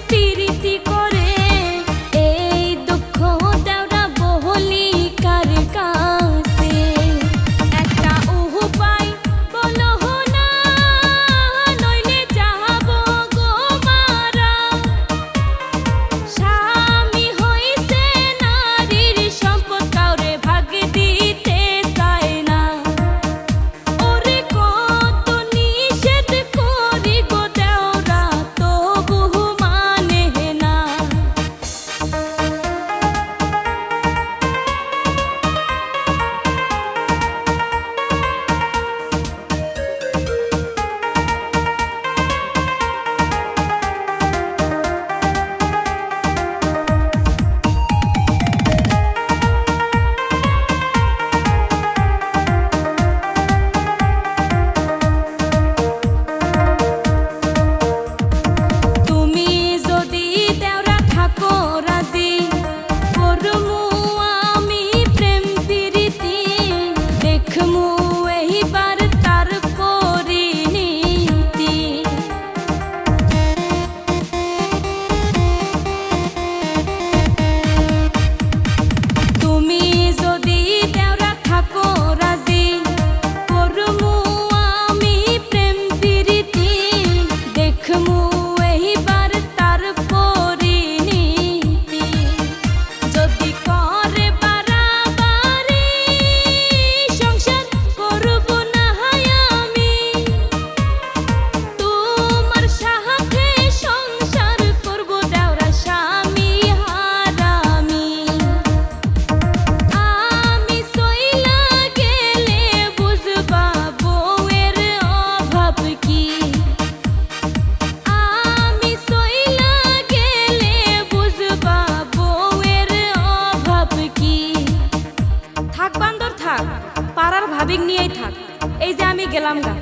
প্রীতি করে এই দুঃখ দেওরা বহলি কার কাছে একটা উপায় বলো না নইলে যাব গো মারা স্বামী হইছে নারীর সম্পদ কাউরে ভাগ দিতে চায় না ওরে কত নিষেধ করি গো দেওরা তবু মানে না তুমি যদি দেওরা থাকো রাজি করমু আমি প্রেম প্রীতি দেখমু এইবার তার পরিণীতি তুমি যদি দেওরা থাকো রাজি করমু আমি প্রেম প্রীতি দেখমু এইবার তার পরিণীতি যদি করে বাড়াবাড়ি সংসার করব না আমি তোমার সাথে সংসার করব দেওরা স্বামী হারামি আমি সইলা গেলে বুঝবা বউয়ের অভাব কি আমি সইলা গেলে বুঝবা বউয়ের অভাব কি থাক বান্দর থাক পাড়ার ভাবিক নিয়েই থাক এই যে আমি গেলাম গা